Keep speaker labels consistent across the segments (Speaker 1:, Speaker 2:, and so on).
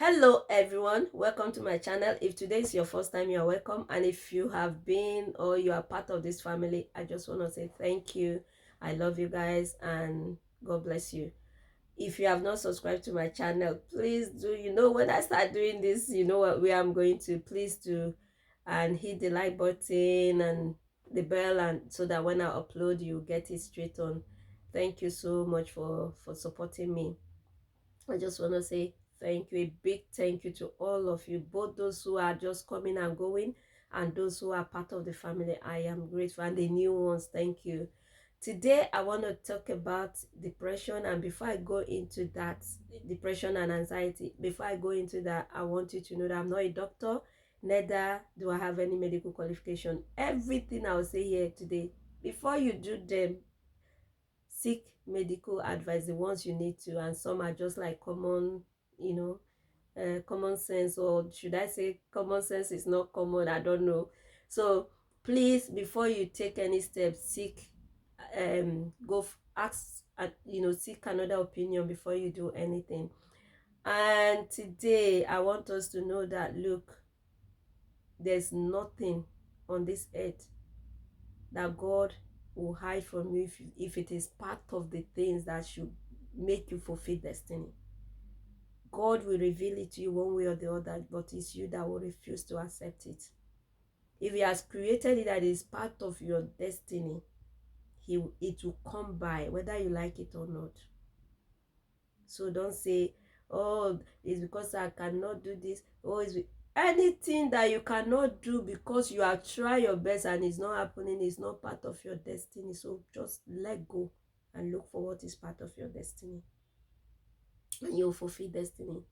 Speaker 1: Hello everyone, welcome to my channel. If today is your first time, you're welcome, and if you have been or you are part of this family, I just want to say thank you. I love you guys and God bless you. If you have not subscribed to my channel, please do. You know, when I start doing this, you know what where I'm going to. Please do, and hit the like button and the bell, and so that when I upload, you get it straight on. Thank you so much for supporting me. I just want to say thank you, a big thank you to all of you, both those who are just coming and going and those who are part of the family. I am grateful, and the new ones, thank you. Today, I want to talk about depression, and before I go into that, depression and anxiety, before I go into that, I want you to know that I'm not a doctor, neither do I have any medical qualification. Everything I'll say here today, before you do them, seek medical advice, the ones you need to, and some are just like common, you know, common sense, or should I say common sense is not common, I don't know. So please, before you take any steps, seek ask, seek another opinion before you do anything. And today I want us to know that, look, there's nothing on this earth that God will hide from you if it is part of the things that should make you fulfill destiny. God will reveal it to you one way or the other, but it's you that will refuse to accept it. If He has created it that is part of your destiny, it will come by, whether you like it or not. So don't say, oh, it's because I cannot do this. Oh, it's anything that you cannot do because you have tried your best and it's not happening, is not part of your destiny. So just let go and look for what is part of your destiny, and you'll fulfill destiny.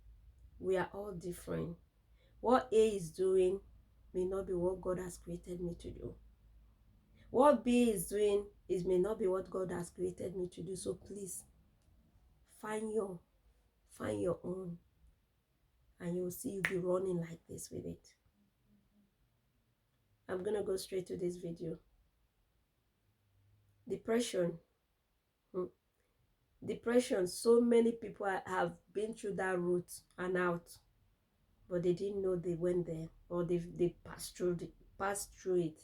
Speaker 1: We are all different. What A is doing may not be what God has created me to do. What B is doing may not be what God has created me to do. So please find your own, and you'll see you'll be running like this with it. I'm gonna go straight to this video. Depression. Depression. So many people have been through that route and out, but they didn't know they went there, or they passed through it.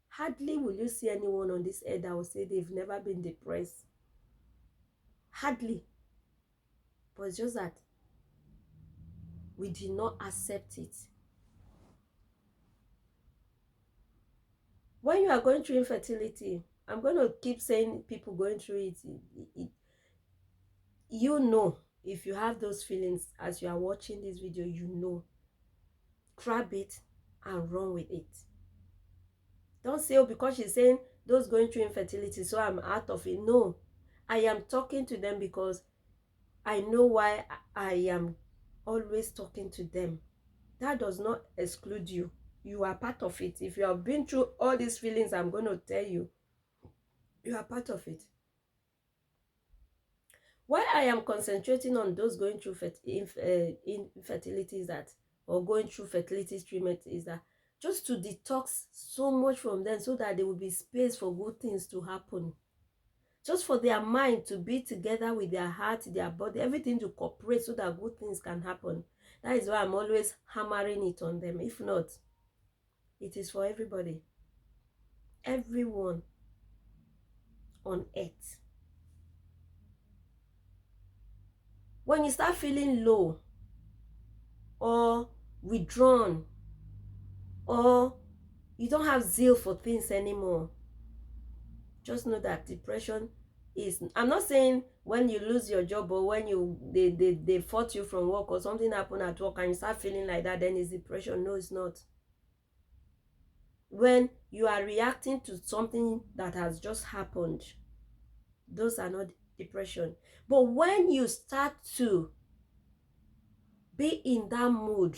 Speaker 1: Hardly will you see anyone on this earth that will say they've never been depressed. Hardly. But it's just that we did not accept it. When you are going through infertility, I'm going to keep saying people going through it, you know, if you have those feelings as you are watching this video, you know, grab it and run with it. Don't say, oh, because she's saying those going through infertility, so I'm out of it. No, I am talking to them because I know why I am always talking to them. That does not exclude you. You are part of it. If you have been through all these feelings, I'm going to tell you, you are part of it. Why I am concentrating on those going through infertility is that, or going through fertility treatment, is that just to detox so much from them, so that there will be space for good things to happen. Just for their mind to be together with their heart, their body, everything to cooperate so that good things can happen. That is why I'm always hammering it on them. If not, it is for everybody. Everyone on earth. When you start feeling low or withdrawn, or you don't have zeal for things anymore, just know that depression is, I'm not saying when you lose your job, or when they fought you from work, or something happened at work and you start feeling like that, then it's depression. No, it's not. When you are reacting to something that has just happened, those are not depression. But when you start to be in that mood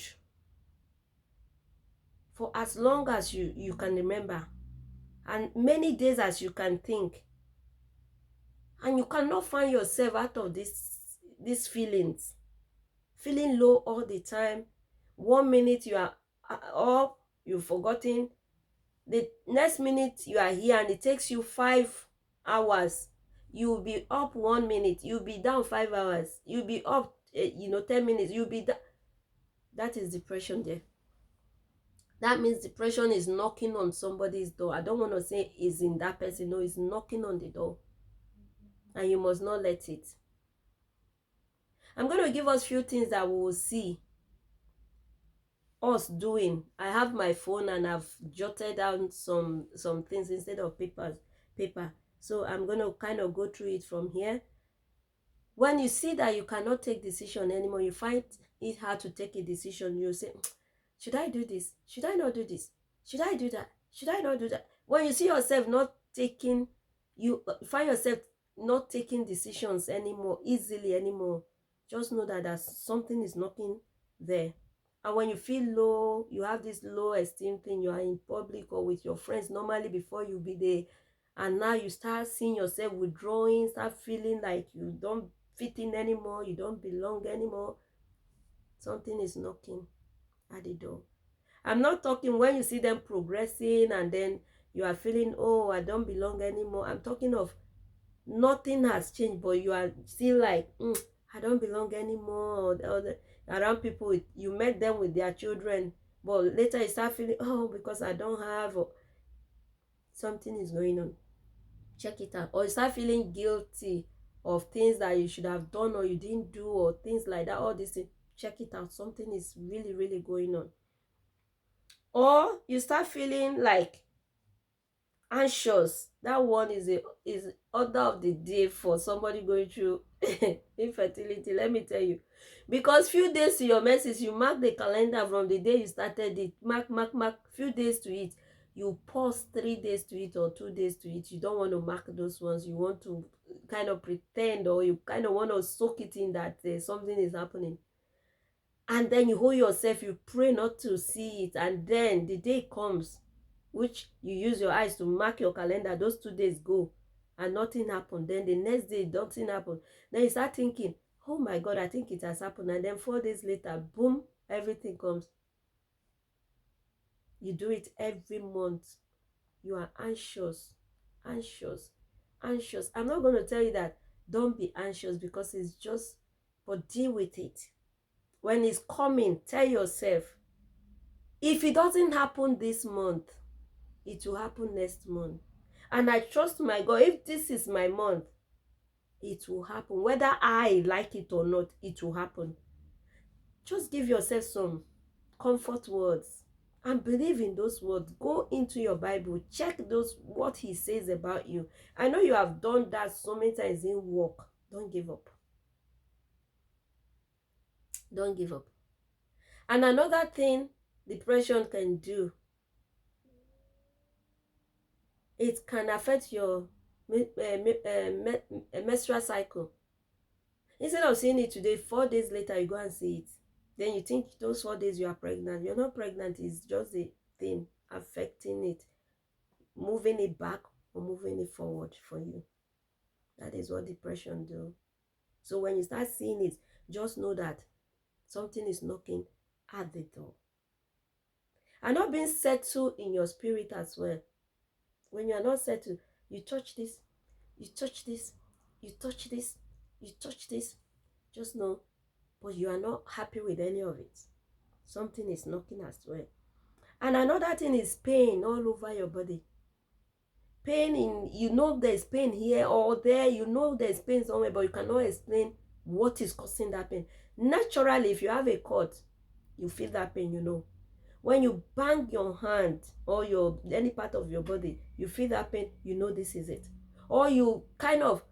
Speaker 1: for as long as you can remember, and many days as you can think, and you cannot find yourself out of these feelings, feeling low all the time. 1 minute you are up, you've forgotten, the next minute you are here, and it takes you 5 hours. You'll be up 1 minute, you'll be down 5 hours, you'll be up 10 minutes, you'll be that. That is depression there. That means depression is knocking on somebody's door. I don't want to say it's in that person. No, it's knocking on the door. And you must not let it. I'm going to give us few things that we will see us doing. I have my phone and I've jotted down some things instead of paper. So I'm going to kind of go through it from here. When you see that you cannot take decision anymore, you find it hard to take a decision, you say, should I do this? Should I not do this? Should I do that? Should I not do that? When you see yourself not taking, you find yourself not taking decisions anymore, easily anymore, just know that there's something is knocking there. And when you feel low, you have this low esteem thing, you are in public or with your friends, normally before you be there, and now you start seeing yourself withdrawing, start feeling like you don't fit in anymore, you don't belong anymore, something is knocking at the door. I'm not talking when you see them progressing and then you are feeling, oh, I don't belong anymore. I'm talking of nothing has changed, but you are still like, I don't belong anymore. Around people, you met them with their children, but later you start feeling, oh, because I don't have, or something is going on. Check it out. Or you start feeling guilty of things that you should have done or you didn't do, or things like that. All this thing, check it out. Something is really, really going on. Or you start feeling like anxious. That one is order of the day for somebody going through infertility, let me tell you. Because few days to your message, you mark the calendar from the day you started it. Mark few days to it. You pause 3 days to it or 2 days to it. You don't want to mark those ones. You want to kind of pretend, or you kind of want to soak it in that something is happening. And then you hold yourself, you pray not to see it, and then the day comes, which you use your eyes to mark your calendar, those 2 days go and nothing happened. Then the next day nothing happened. Then you start thinking, oh my God, I think it has happened. And then 4 days later, boom, everything comes. You do it every month. You are anxious. I'm not going to tell you that don't be anxious, because it's just, but deal with it. When it's coming, tell yourself, if it doesn't happen this month, it will happen next month. And I trust my God, if this is my month, it will happen. Whether I like it or not, it will happen. Just give yourself some comfort words and believe in those words. Go into your Bible, check what he says about you. I know you have done that so many times in work. Don't give up. Don't give up. And another thing depression can do, it can affect your menstrual cycle. Instead of seeing it today, 4 days later you go and see it. Then you think those 4 days you are pregnant. You're not pregnant. It's just a thing affecting it, moving it back or moving it forward for you. That is what depression do. So when you start seeing it, just know that something is knocking at the door. And not being settled in your spirit as well. When you are not settled, you touch this, you touch this, you touch this, you touch this. Just know, but you are not happy with any of it. Something is knocking as well. And another thing is pain all over your body. Pain in, there's pain here or there, there's pain somewhere, but you cannot explain what is causing that pain. Naturally, if you have a cut, you feel that pain, When you bang your hand or any part of your body, you feel that pain, this is it. Or you kind of,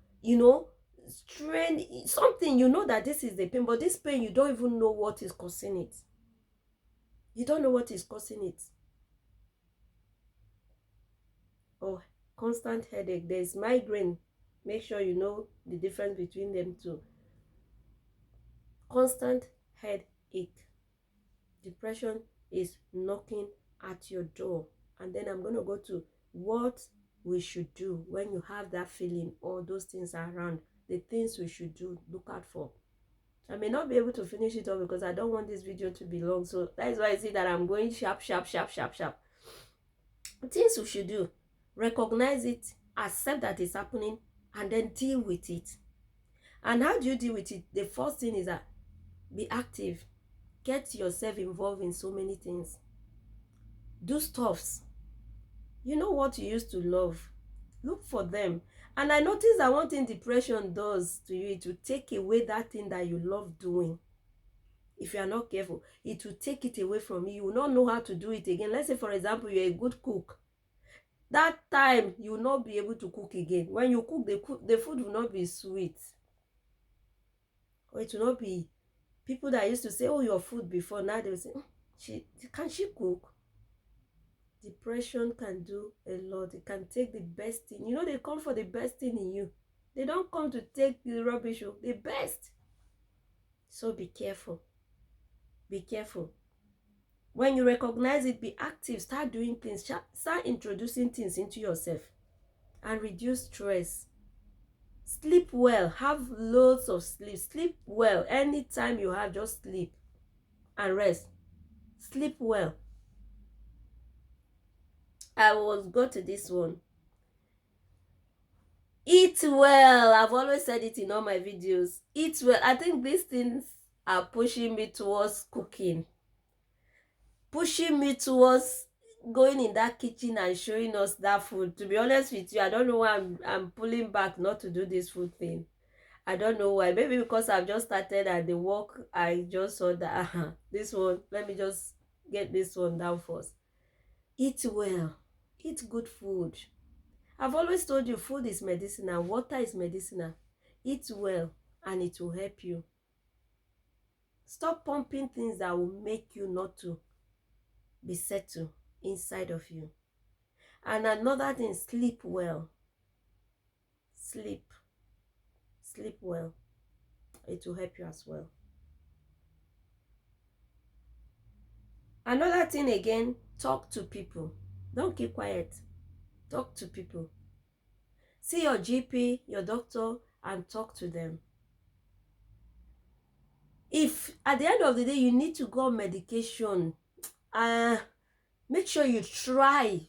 Speaker 1: strain something, that this is the pain, but this pain, you don't even know what is causing it. You don't know what is causing it. Or constant headache. There's migraine. Make sure you know the difference between them two. Constant headache. Depression is knocking at your door. And then I'm going to go to what we should do when you have that feeling or those things around. The things we should do, look out for. I may not be able to finish it all because I don't want this video to be long. So that is why I see that I'm going sharp. Things we should do: recognize it, accept that it's happening, and then deal with it. And how do you deal with it? The first thing is that Be active. Get yourself involved in so many things. Do stuffs. You know what you used to love. Look for them. And I noticed that one thing depression does to you, it will take away that thing that you love doing. If you are not careful, it will take it away from you. You will not know how to do it again. Let's say, for example, you're a good cook. That time, you will not be able to cook again. When you cook, the food will not be sweet. Or it will not be... People that used to say, oh, your food before, now they will say, can she cook? Depression can do a lot. It can take the best thing. You know, they come for the best thing in you. They don't come to take the rubbish, the best. So be careful. Be careful. When you recognize it, be active. Start doing things. Start introducing things into yourself. And reduce stress. Sleep well. Have loads of sleep. Sleep well. Anytime you have, just sleep and rest. Sleep well. I will go to this one. Eat well. I've always said it in all my videos. Eat well. I think these things are pushing me towards cooking. Pushing me towards going in that kitchen and showing us that food. To be honest with you, I don't know why I'm pulling back not to do this food thing. I don't know why. Maybe because I've just started and the work, I just saw that this one, let me just get this one down first. Eat well. Eat good food. I've always told you, food is medicinal, water is medicinal. Eat well and it will help you. Stop pumping things that will make you not to be settled inside of you. And another thing, sleep well. Sleep. Sleep well. It will help you as well. Another thing again, talk to people. Don't keep quiet. Talk to people. See your GP, your doctor, and talk to them. If at the end of the day you need to go on medication, make sure you try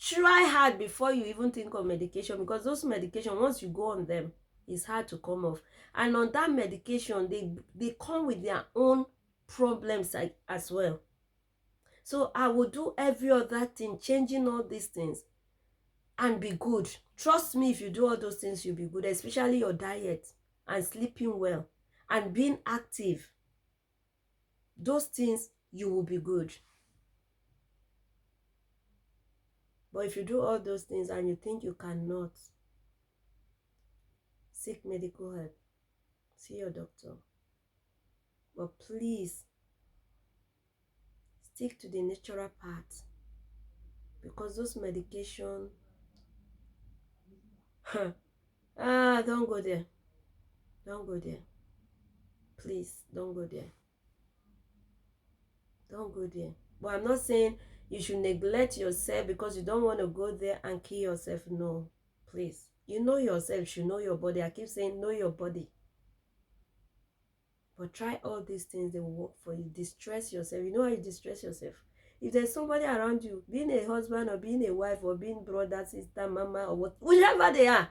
Speaker 1: hard before you even think of medication, because those medication, once you go on them, it's hard to come off. And on that medication, they come with their own problems as well. So I will do every other thing, changing all these things, and be good. Trust me, if you do all those things, you'll be good, especially your diet and sleeping well and being active. Those things, you will be good. But if you do all those things and you think you cannot, seek medical help. See your doctor. But please, stick to the natural part. Because those medication, don't go there. Don't go there. Please, don't go there. Don't go there. But I'm not saying you should neglect yourself because you don't want to go there and kill yourself. No, please. You know yourself, you should know your body. I keep saying know your body. But try all these things, they will work for you. Distress yourself. You know how you distress yourself? If there's somebody around you, being a husband or being a wife or being brother, sister, mama, or what, whichever they are,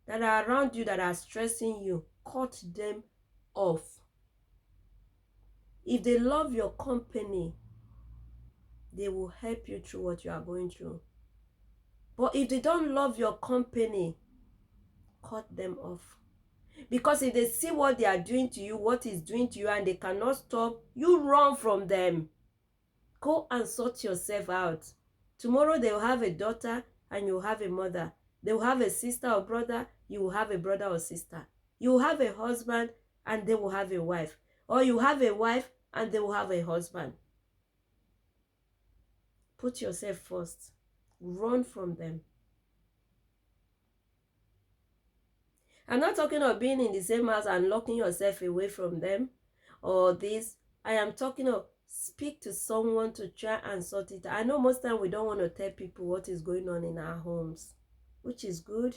Speaker 1: that are around you, that are stressing you, cut them off. If they love your company, they will help you through what you are going through. But if they don't love your company, cut them off. Because if they see what they are doing to you, what is doing to you, and they cannot stop, you run from them. Go and sort yourself out. Tomorrow they will have a daughter and you will have a mother. They will have a sister or brother, you will have a brother or sister. You will have a husband and they will have a wife. Or you have a wife and they will have a husband. Put yourself first. Run from them. I'm not talking of being in the same house and locking yourself away from them or this. I am talking of speak to someone to try and sort it. I know most time we don't want to tell people what is going on in our homes, which is good.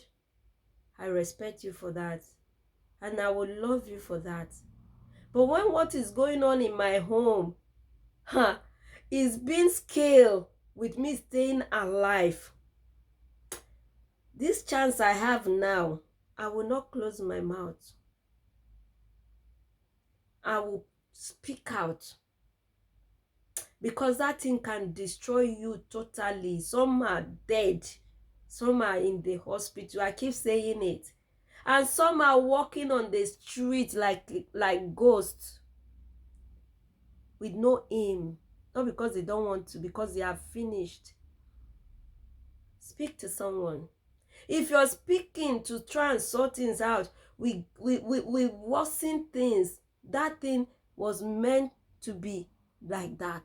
Speaker 1: I respect you for that. And I will love you for that. But when what is going on in my home is being scaled with me staying alive, this chance I have now, I will not close my mouth. I will Speak out, because that thing can destroy you totally. Some are dead, some are in the hospital, I keep saying it, and some are walking on the street like ghosts with no aim, not because they don't want to, because they are finished. Speak to someone. If you're speaking to try and sort things out, we worsen things. That thing was meant to be like that,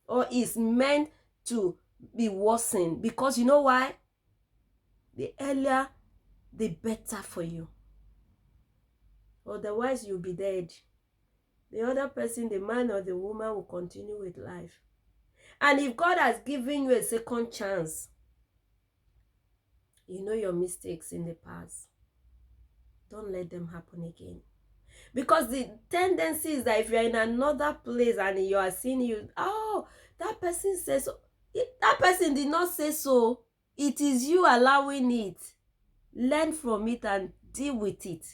Speaker 1: or is meant to be worsened, because you know why? The earlier the better for you, otherwise you'll be dead. The other person, the man or the woman, will continue with life. And if God has given you a second chance, you know your mistakes in the past, don't let them happen again. Because the tendency is that if you're in another place and you are seeing you, oh, that person says so. That person did not say so. It is you allowing it. Learn from it and deal with it.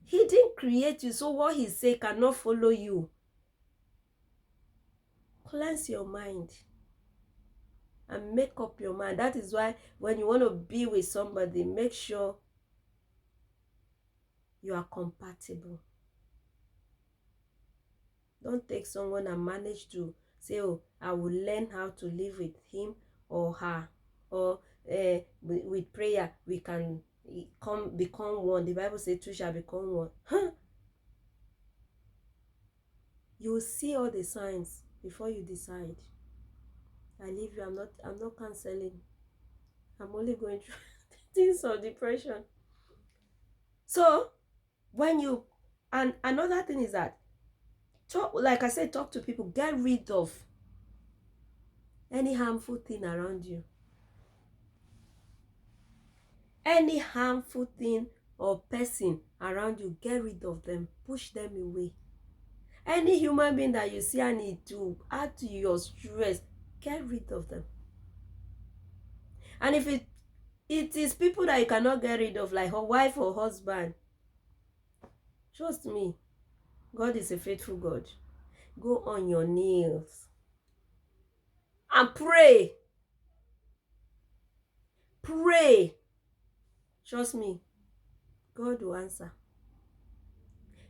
Speaker 1: He didn't create you, so what he say cannot follow you. Cleanse your mind and make up your mind. That is why when you want to be with somebody, make sure you are compatible. Don't take someone and manage to say, oh, I will learn how to live with him or her, or with prayer we can become one. The Bible says two shall become one. You will see all the signs before you decide. I leave you. I'm not canceling. I'm only going through things of depression. So when you, and another thing is that, talk, like I said, talk to people. Get rid of any harmful thing around you. Any harmful thing or person around you, get rid of them. Push them away. Any human being that you see and it to add to your stress, get rid of them. And if it is people that you cannot get rid of, like her wife or husband, trust me, God is a faithful God. Go on your knees and pray. Pray. Trust me, God will answer.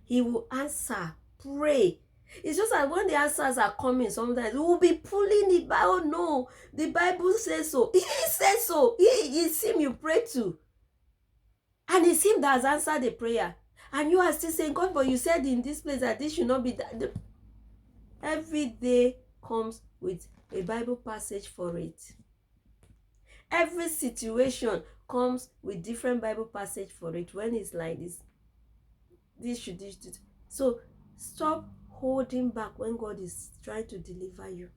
Speaker 1: He will answer. Pray. It's just that when the answers are coming, sometimes we will be pulling it back. Oh no, the Bible says so. He says so. It's him you pray to. And it's him that has answered the prayer. And you are still saying, God, but you said in this place that this should not be that. Every day comes with a Bible passage for it. Every situation comes with different Bible passage for it. When it's like this should. So stop holding back when God is trying to deliver you.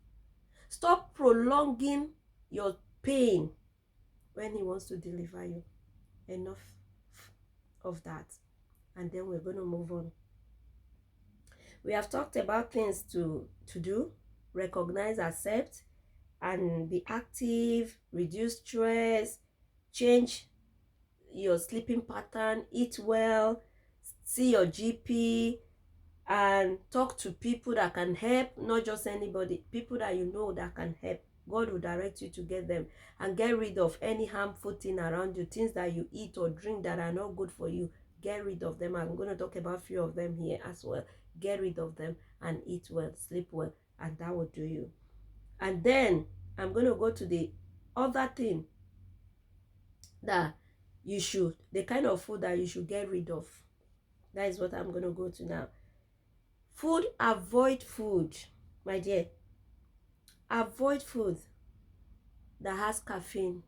Speaker 1: Stop prolonging your pain when he wants to deliver you. Enough of that. And then we're going to move on. We have talked about things to do: recognize, accept, and be active, reduce stress, change your sleeping pattern, eat well, see your GP, and talk to people that can help, not just anybody, people that you know that can help. God will direct you to get them, and get rid of any harmful thing around you, things that you eat or drink that are not good for you. Get rid of them. I'm going to talk about a few of them here as well. Get rid of them and eat well, sleep well, and that will do you. And then I'm going to go to the other thing that you should, the kind of food that you should get rid of. That is what I'm going to go to now. Food, avoid food, my dear. Avoid food that has caffeine.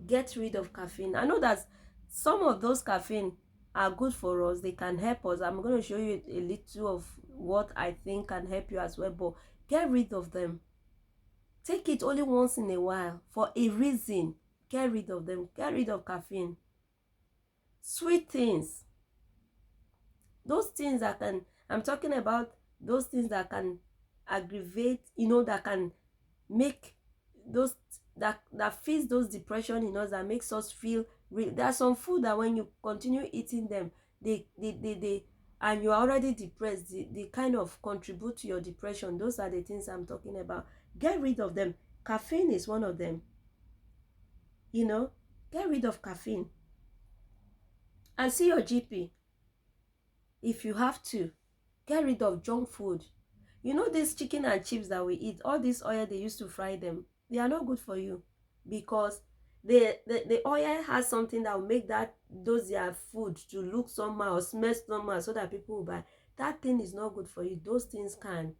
Speaker 1: Get rid of caffeine. I know that some of those caffeine are good for us. They can help us. I'm going to show you a little of what I think can help you as well. But get rid of them. Take it only once in a while for a reason. Get rid of them. Get rid of caffeine. Sweet things. Those things that can, I'm talking about those things that can aggravate, that can make those, that feeds those depression in us, that makes us feel real. There are some food that when you continue eating them, they and you are already depressed, the kind of contribute to your depression, those are the things I'm talking about. Get rid of them. Caffeine is one of them. You know, get rid of caffeine and see your GP if you have to. Get rid of junk food. You know, this chicken and chips that we eat, all this oil they used to fry them, they are not good for you, because the oil has something that will make those their food to look somehow or smell somehow so that people will buy. That thing is not good for you. Those things can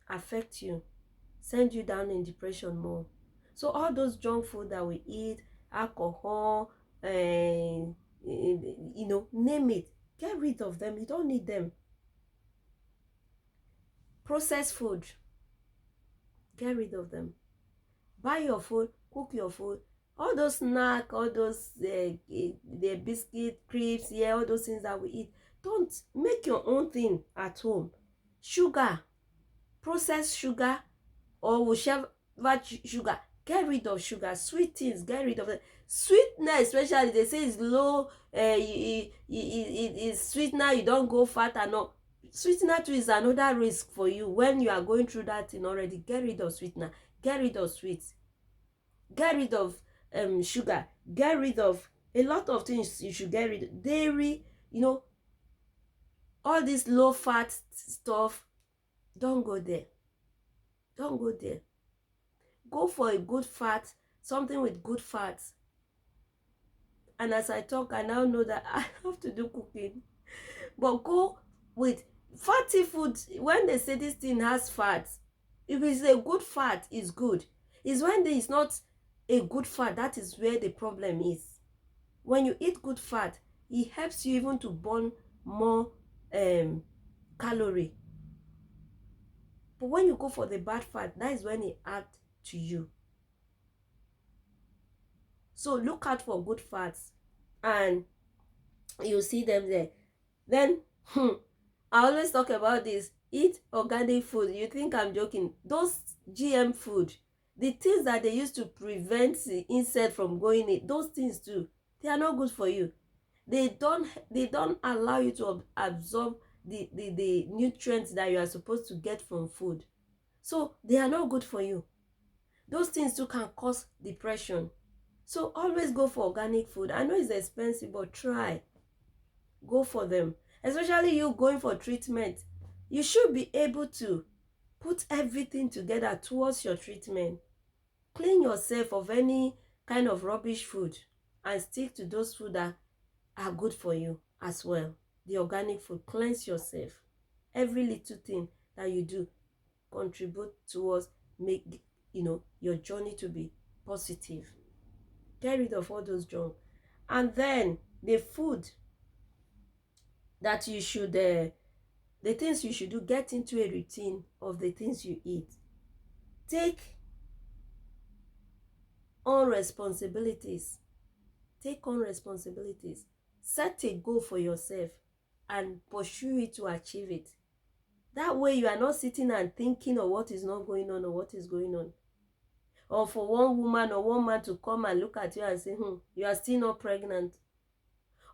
Speaker 1: affect you, send you down in depression more. So all those junk food that we eat, alcohol, and you know, name it, get rid of them. You don't need them. Processed food, get rid of them. Buy your food, cook your food. All those snack, all those the biscuit, crisps, yeah, all those things that we eat, don't make your own thing at home. Sugar, processed sugar, or whichever sugar, get rid of sugar. Sweet things, get rid of it. Sweetness, especially they say it's low, it's sweetener, you don't go fat and all. Sweetener too is another risk for you when you are going through that thing already. Get rid of sweetener, get rid of sweets, get rid of sugar, get rid of a lot of things. You should get rid of dairy, you know, all this low fat stuff. Don't go there, don't go there. Go for a good fat, something with good fat. And as I talk, I now know that I have to do cooking, but go with fatty food. When they say this thing has fat, if it's a good fat, it's good. It's when there is not a good fat, that is where the problem is. When you eat good fat, it helps you even to burn more calorie. But when you go for the bad fat, that is when it adds to you. So look out for good fats, and you see them there. Then I always talk about this: eat organic food. You think I'm joking? Those GM food, the things that they use to prevent the insect from going in, those things too, they are not good for you. They don't allow you to absorb the nutrients that you are supposed to get from food. So they are not good for you. Those things too can cause depression. So always go for organic food. I know it's expensive, but try. Go for them. Especially you going for treatment. You should be able to put everything together towards your treatment. Clean yourself of any kind of rubbish food and stick to those food that are good for you as well. The organic food. Cleanse yourself. Every little thing that you do contribute towards make your journey to be positive. Get rid of all those junk. And then the food that you should the things you should do, get into a routine of the things you eat. Take on responsibilities. Take on responsibilities. Set a goal for yourself and pursue it to achieve it. That way you are not sitting and thinking of what is not going on or what is going on. Or for one woman or one man to come and look at you and say, you are still not pregnant.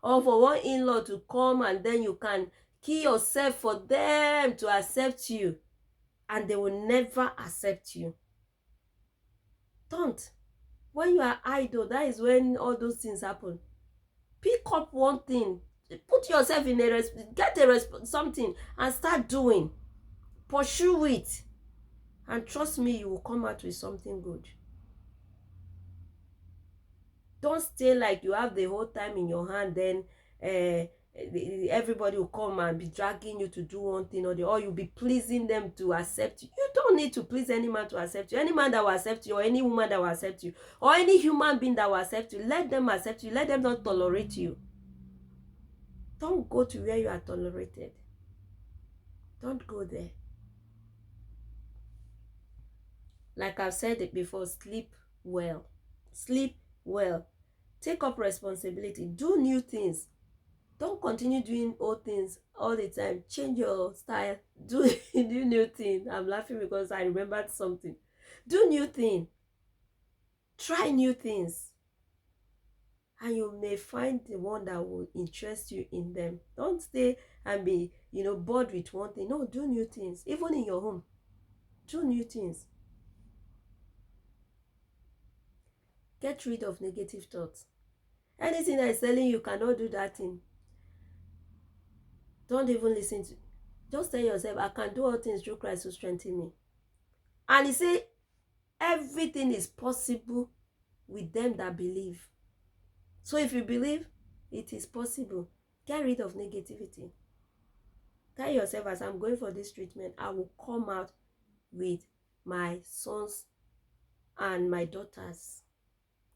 Speaker 1: Or for one in-law to come and then you can kill yourself for them to accept you, and they will never accept you. Don't. When you are idle, that is when all those things happen. Pick up one thing, put yourself in something and start doing. Pursue it, and trust me, you will come out with something good. Don't stay like you have the whole time in your hand, then everybody will come and be dragging you to do one thing or the or you'll be pleasing them to accept you. You don't need to please any man to accept you. Any man that will accept you, or any woman that will accept you, or any human being that will accept you, let them accept you. Let them not tolerate you. Don't go to where you are tolerated. Don't go there. Like I've said it before, sleep well. Sleep well. Take up responsibility. Do new things. Don't continue doing old things all the time. Change your style. Do new things. I'm laughing because I remembered something. Do new things. Try new things. and you may find the one that will interest you in them. Don't stay and be, bored with one thing. No, do new things. Even in your home, do new things. Get rid of negative thoughts. Anything that is telling you cannot do that thing, don't even listen to. Just tell yourself, I can do all things through Christ who strengthens me. And he said, everything is possible with them that believe. So if you believe, it is possible. Get rid of negativity. Tell yourself, as I'm going for this treatment, I will come out with my sons and my daughters,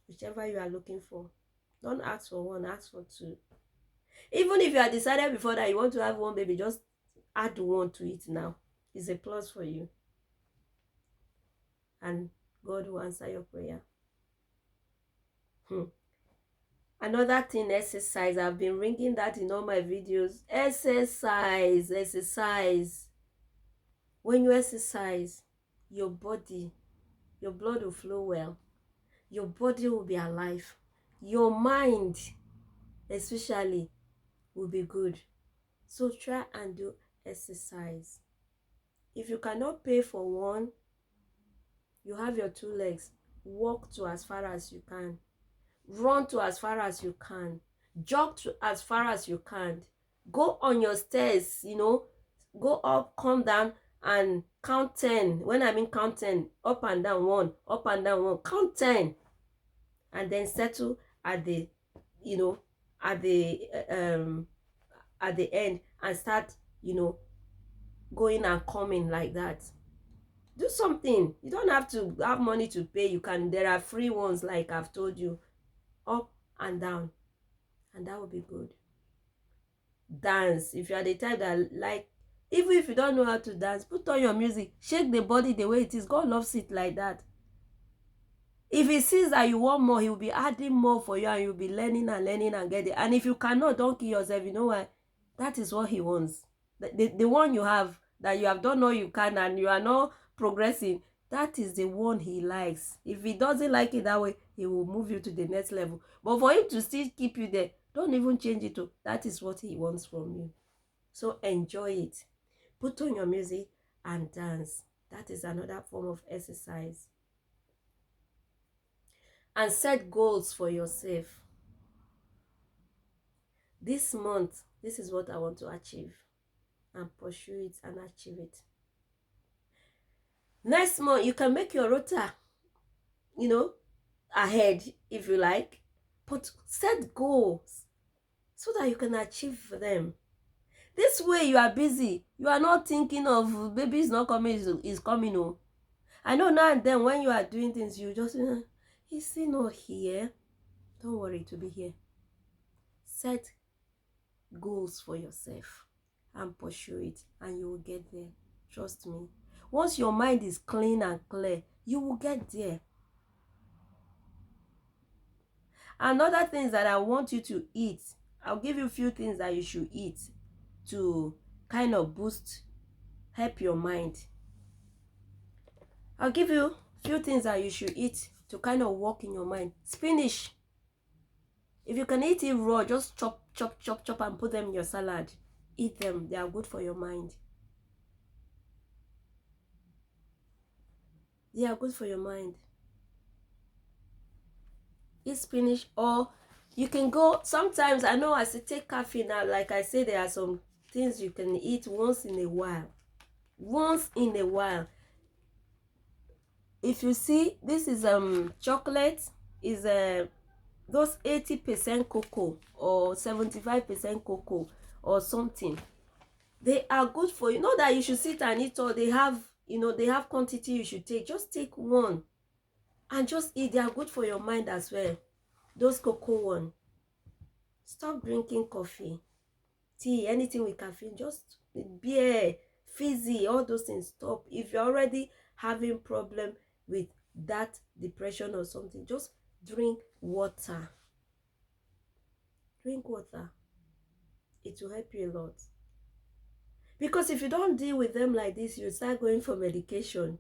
Speaker 1: whichever you are looking for. Don't ask for one, ask for two. Even if you had decided before that you want to have one baby, just add one to it now. It's a plus for you. And God will answer your prayer. Another thing, exercise. I've been ringing that in all my videos. Exercise, exercise. When you exercise, your body, your blood will flow well. Your body will be alive. Your mind, especially, will be good. So try and do exercise. If you cannot pay for one, you have your 2 legs. Walk to as far as you can. Run to as far as you can. Jog to as far as you can. Go on your stairs, go up, come down, and count 10. When I mean count 10, up and down 1, up and down 1, count 10. And then settle at the, at the end, and start, going and coming like that. Do something. You don't have to have money to pay. There are free ones, like I've told you, up and down, and that will be good. Dance. If you are the type that like, even if you don't know how to dance, put on your music, shake the body the way it is. God loves it like that. If he sees that you want more, he will be adding more for you, and you'll be learning and getting. And if you cannot, don't kill yourself. You know why? That is what he wants. The one you have, that you have done all you can and you are not progressing, that is the one he likes. If he doesn't like it that way, he will move you to the next level. But for him to still keep you there, don't even change it to. That is what he wants from you. So enjoy it. Put on your music and dance. That is another form of exercise. And set goals for yourself. This month, this is what I want to achieve, and pursue it and achieve it. Next month, you can make your rota, ahead if you like, but set goals so that you can achieve them. This way you are busy. You are not thinking of baby is not coming, is coming. Oh, I know now and then when you are doing things, you just, is he not here? Don't worry to be here. Set goals for yourself and pursue it, and you will get there. Trust me. Once your mind is clean and clear, you will get there. Another thing that I want you to eat, I'll give you a few things that you should eat to kind of help your mind. I'll give you a few things that you should eat to kind of work in your mind. Spinach. If you can eat it raw, just chop and put them in your salad. Eat them. They are good for your mind. They are good for your mind. Eat spinach, or you can go, sometimes I know as you take coffee now, like I say, there are some things you can eat once in a while. Once in a while. If you see, this is chocolate, is those 80% cocoa or 75% cocoa or something. They are good for you. Not that you should sit and eat all. They have, they have quantity you should take. Just take one and just eat. They are good for your mind as well. Those cocoa one. Stop drinking coffee, tea, anything with caffeine. Just beer, fizzy, all those things. Stop. If you're already having problem with that depression or something, just drink water. Drink water. It will help you a lot. Because if you don't deal with them like this, you start going for medication.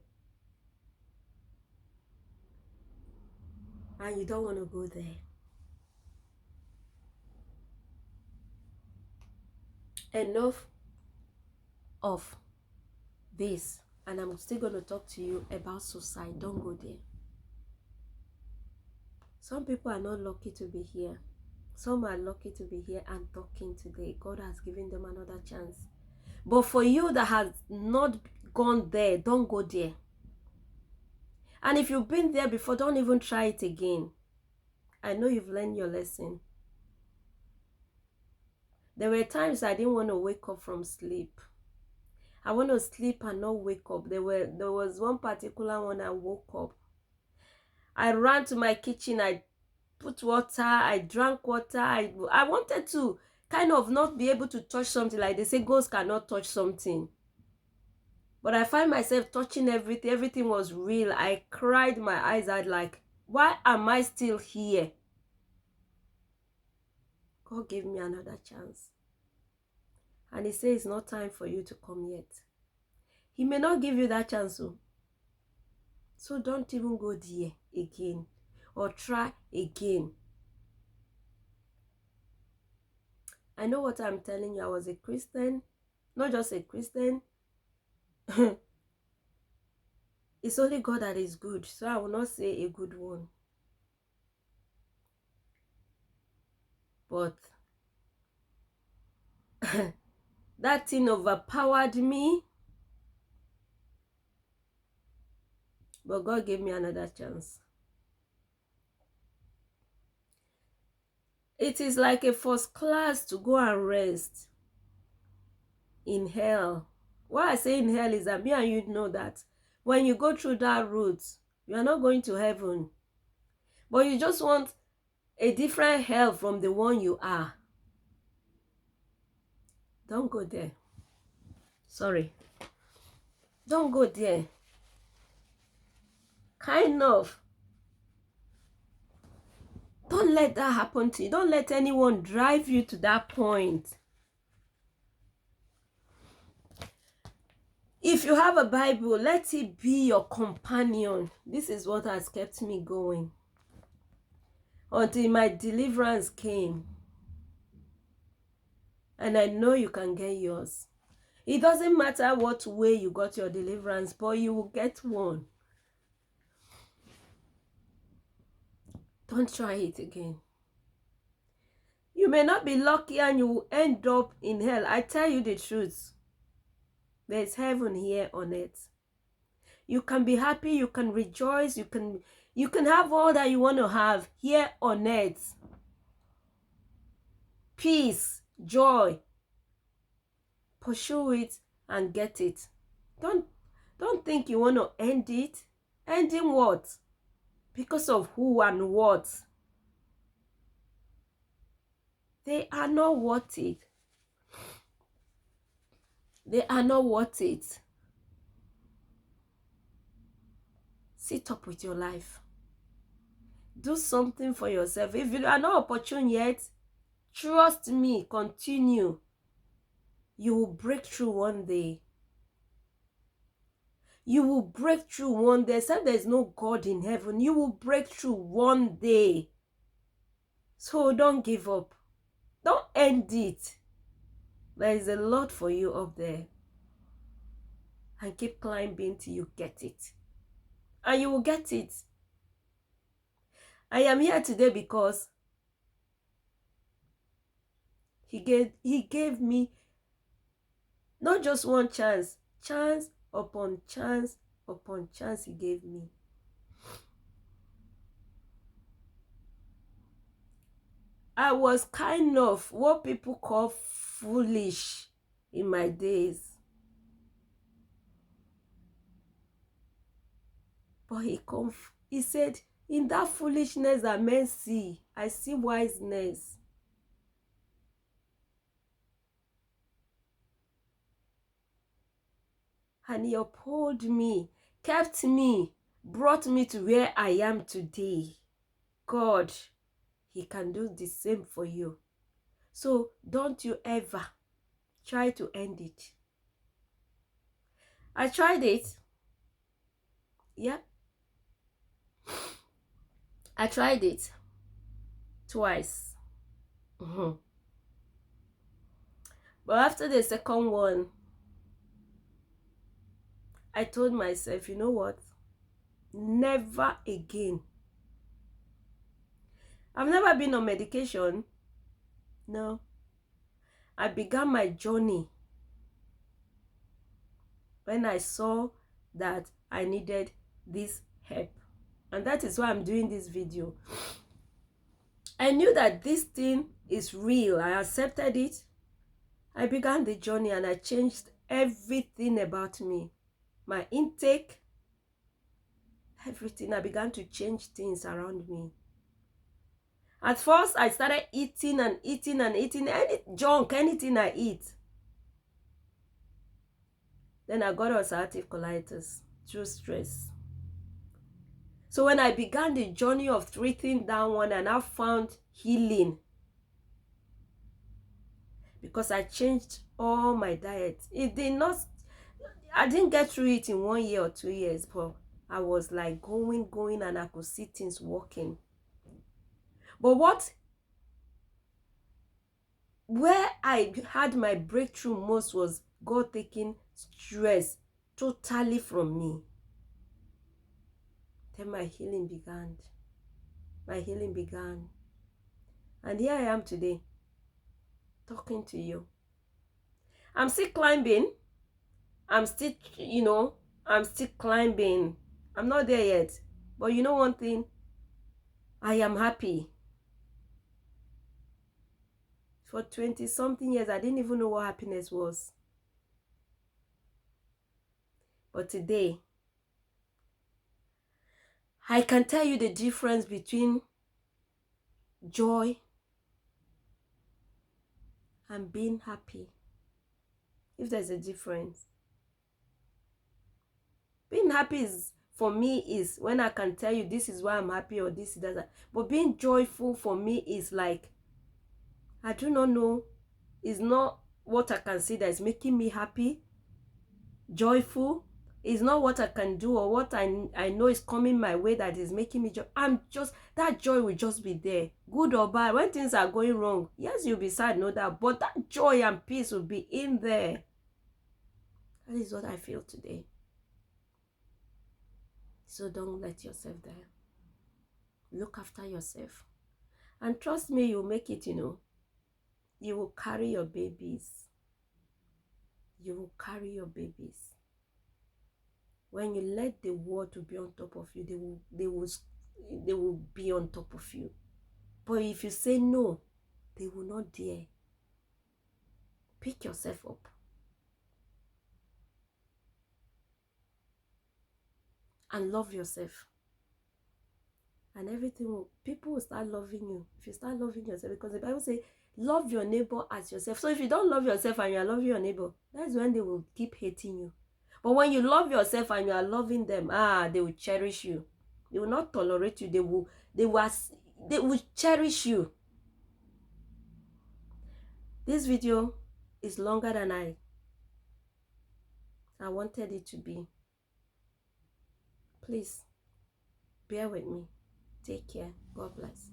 Speaker 1: And you don't want to go there. enough of this, and I'm still going to talk to you about suicide. Don't go there. Some people are not lucky to be here. Some are lucky to be here and talking today. God has given them another chance. But for you that has not gone there, don't go there. And if you've been there before, don't even try it again. I know you've learned your lesson. There were times I didn't want to wake up from sleep. I want to sleep and not wake up. There was one particular one I woke up. I ran to my kitchen. I put water. I drank water. I wanted to kind of not be able to touch something. Like they say, ghosts cannot touch something. But I find myself touching everything. Everything was real. I cried my eyes out like, why am I still here? God gave me another chance. And he says it's not time for you to come yet. He may not give you that chance. So don't even go there again. Or try again. I know what I'm telling you. I was a Christian. Not just a Christian. It's only God that is good. So I will not say a good one. But that thing overpowered me. But God gave me another chance. It is like a first class to go and rest in hell. What I say in hell is that me and you know that when you go through that route, you are not going to heaven. But you just want a different hell from the one you are. Don't go there. Sorry. Don't go there. Kind of. Don't let that happen to you. Don't let anyone drive you to that point. If you have a Bible, let it be your companion. This is what has kept me going until my deliverance came. And I know you can get yours. It doesn't matter what way you got your deliverance, but you will get one. Don't try it again. You may not be lucky and you will end up in hell. I tell you the truth. There's heaven here on earth. You can be happy, you can rejoice, you can have all that you want to have here on earth. Peace, joy. Pursue it and get it. Don't think you want to end it. Ending what? Because of who and what? They are not worth it. They are not worth it. Sit up with your life. Do something for yourself. If you are not opportune yet, trust me, continue. You will break through one day. You will break through one day. Except there is no God in heaven. You will break through one day. So don't give up. Don't end it. There is a lot for you up there. And keep climbing till you get it. And you will get it. I am here today because he gave me not just one chance. Chance upon chance upon chance he gave me. I was kind of what people call foolish in my days. But he said, in that foolishness that men see, I see wiseness. And he upheld me, kept me, brought me to where I am today. God, he can do the same for you. So don't you ever try to end it. I tried it. Yeah. I tried it twice. But after the second one, I told myself, you know what? Never again. I've never been on medication. No. I began my journey when I saw that I needed this help. And that is why I'm doing this video. I knew that this thing is real. I accepted it. I began the journey and I changed everything about me. My intake, everything. I began to change things around me. At first, I started eating and eating and eating any junk, anything I eat. Then I got ulcerative colitis through stress. So when I began the journey of treating that one, and I found healing because I changed all my diet. It did not, I didn't get through it in 1 year or 2 years, but I was like going, and I could see things working. But where I had my breakthrough most was God taking stress totally from me. Then my healing began. My healing began. And here I am today, talking to you. I'm still climbing. I'm still, I'm still climbing. I'm not there yet. But you know one thing? I am happy. For 20-something years, I didn't even know what happiness was. But today, I can tell you the difference between joy and being happy. If there's a difference. Being happy is, for me, is when I can tell you this is why I'm happy or this is that. But being joyful for me is like, I do not know. It's not what I can see that is making me happy. Joyful is not what I can do or what I know is coming my way that is making me joy. That joy will just be there. Good or bad. When things are going wrong, yes, you'll be sad, no doubt. But that joy and peace will be in there. That is what I feel today. So don't let yourself down. Look after yourself. And trust me, you'll make it, You will carry your babies. You will carry your babies. When you let the world to be on top of you, they will be on top of you. But if you say no, they will not dare. Pick yourself up. And love yourself. And people will start loving you. If you start loving yourself, because the Bible says, love your neighbor as yourself. So if you don't love yourself and you are loving your neighbor, that's when they will keep hating you. But when you love yourself and you are loving them, they will cherish you. They will not tolerate you. They will cherish you. This video is longer than I wanted it to be. Please, bear with me. Take care. God bless.